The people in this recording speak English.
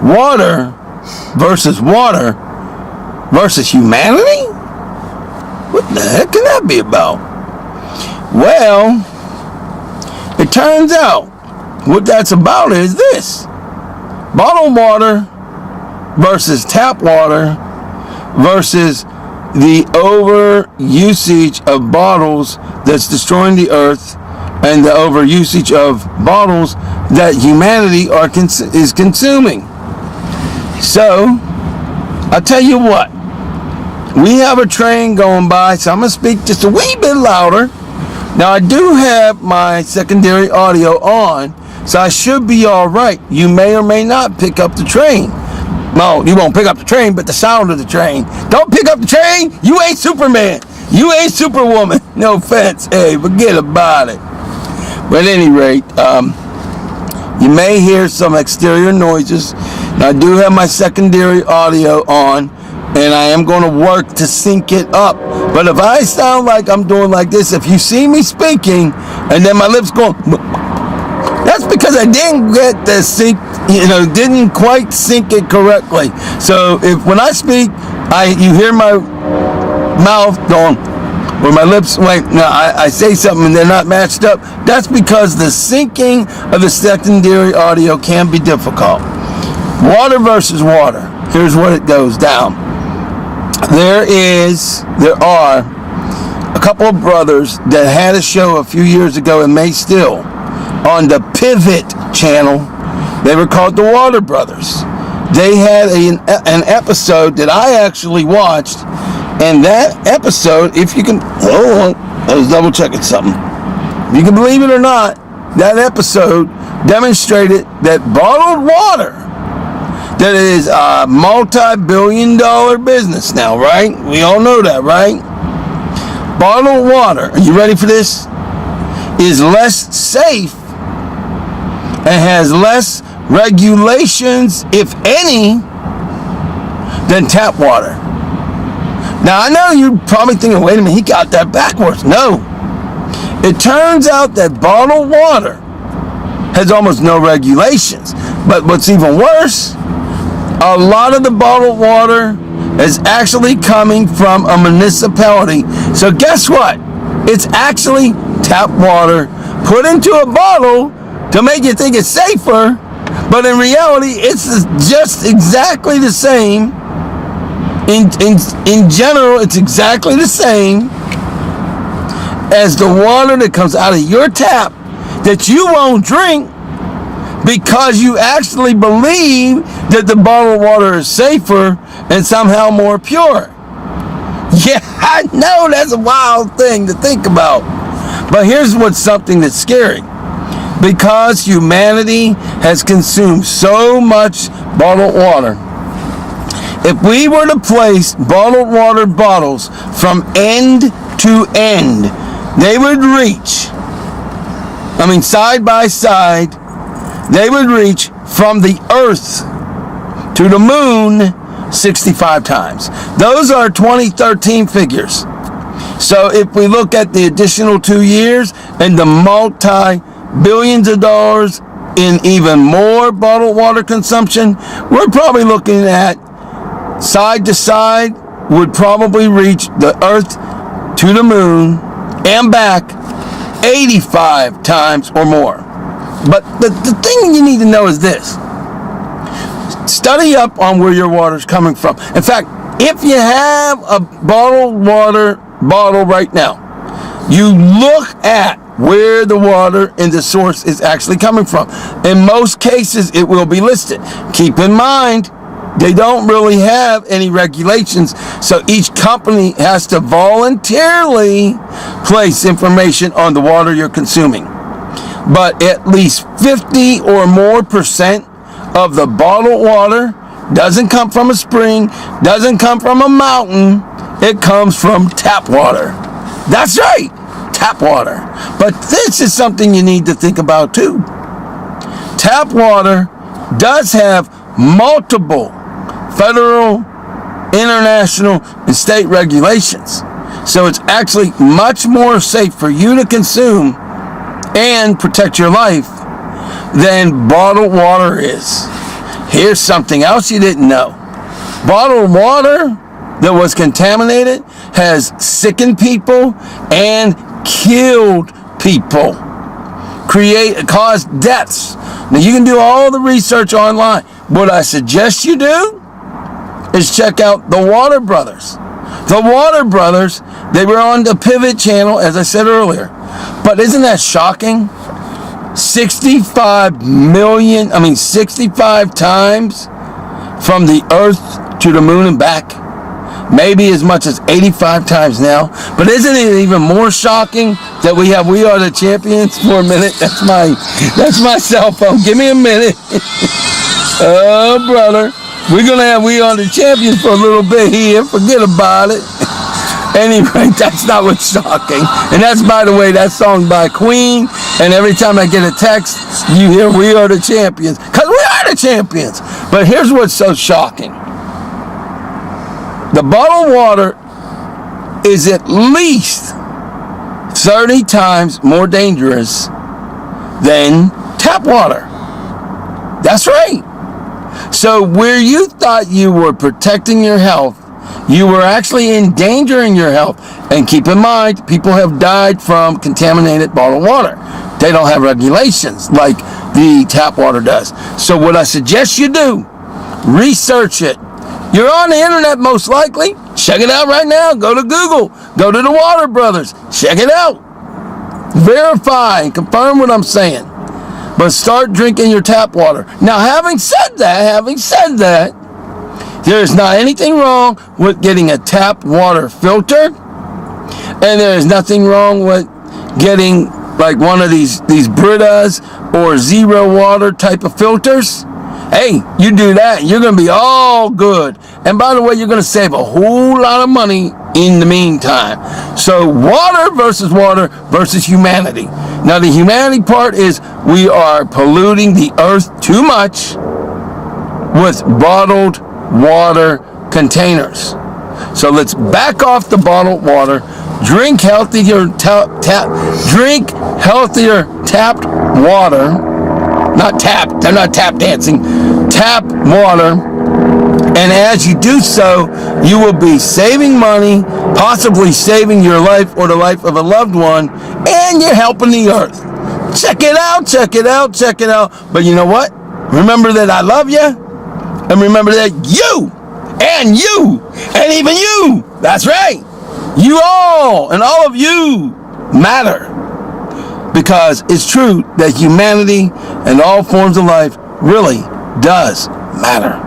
water versus humanity? What the heck can that be about? Well, it turns out what that's about is this. Bottled water versus tap water versus the over usage of bottles that's destroying the earth, and the over usage of bottles that humanity is consuming. So, I'll tell you what. We have a train going by, so I'm going to speak just a wee bit louder. Now, I do have my secondary audio on, so I should be all right. You may or may not pick up the train. No, you won't pick up the train, but the sound of the train. Don't pick up the train. You ain't Superman. You ain't Superwoman. No offense. Hey, forget about it. But at any rate, you may hear some exterior noises. Now, I do have my secondary audio on, and I am going to work to sync it up. But if I sound like I'm doing like this, if you see me speaking, and then my lips going, that's because I didn't get the sync, didn't quite sync it correctly. So if when I speak, you hear my mouth going, or my lips, I say something and they're not matched up, that's because the syncing of the secondary audio can be difficult. Water versus water. Here's what it goes down. There are a couple of brothers that had a show a few years ago and may still on the Pivot channel. They were called the Water Brothers. They had an episode that I actually watched, and that episode, if you can, hold on, I was double checking something. You can believe it or not, that episode demonstrated that bottled water, that is a multi-billion-dollar business now, right? We all know that, right? Bottled water, are you ready for this? Is less safe and has less regulations, if any, than tap water. Now, I know you're probably thinking, wait a minute, he got that backwards. No. It turns out that bottled water has almost no regulations. But what's even worse, a lot of the bottled water is actually coming from a municipality. So guess what? It's actually tap water put into a bottle to make you think it's safer, but in reality, it's just exactly the same. In general, it's exactly the same as the water that comes out of your tap that you won't drink because you actually believe that the bottled water is safer and somehow more pure. Yeah, I know that's a wild thing to think about. But here's what's something that's scary. Because humanity has consumed so much bottled water, if we were to place bottled water bottles from end to end, they would reach, side by side, they would reach from the earth to the moon 65 times. Those are 2013 figures. So if we look at the additional 2 years and the multi-billions of dollars in even more bottled water consumption, we're probably looking at side to side would probably reach the earth to the moon and back 85 times or more. But the thing you need to know is this. Study up on where your water's coming from. In fact, if you have a bottled water bottle right now, you look at where the water in the source is actually coming from. In most cases, it will be listed. Keep in mind, they don't really have any regulations, so each company has to voluntarily place information on the water you're consuming. But at least 50 or more % of the bottled water doesn't come from a spring, doesn't come from a mountain, it comes from tap water. That's right, tap water. But this is something you need to think about too. Tap water does have multiple federal, international, and state regulations. So it's actually much more safe for you to consume and protect your life than bottled water is. Here's something else you didn't know. Bottled water that was contaminated has sickened people and killed people. Caused deaths. Now you can do all the research online. What I suggest you do is check out the Water Brothers. The Water Brothers, they were on the Pivot channel, as I said earlier. But isn't that shocking? 65 times from the earth to the moon and back. Maybe as much as 85 times now. But isn't it even more shocking that we have We Are the Champions for a minute? That's my cell phone. Give me a minute. Oh, brother. We're going to have We Are the Champions for a little bit here. Forget about it. Anyway, that's not what's shocking. And that's, by the way, that song by Queen. And every time I get a text, you hear We Are the Champions. Because we are the champions. But here's what's so shocking. The bottled water is at least 30 times more dangerous than tap water. That's right. So where you thought you were protecting your health, you were actually endangering your health. And keep in mind, people have died from contaminated bottled water. They don't have regulations like the tap water does. So what I suggest you do, research it. You're on the internet most likely. Check it out right now. Go to Google. Go to the Water Brothers. Check it out. Verify and confirm what I'm saying. But start drinking your tap water. Now, having said that, there's not anything wrong with getting a tap water filter. And there's nothing wrong with getting like one of these Britas or Zero Water type of filters. Hey, you do that, you're going to be all good. And by the way, you're going to save a whole lot of money in the meantime. So water versus humanity. Now, the humanity part is we are polluting the earth too much with bottled water containers. So let's back off the bottled water. Drink healthier tapped water. Not tap, they're not tap dancing. Tap water. And as you do so, you will be saving money, possibly saving your life or the life of a loved one, and you're helping the earth. Check it out. But you know what? Remember that I love you, and remember that you, and even you, that's right, you all, and all of you matter. Because it's true that humanity and all forms of life really does matter.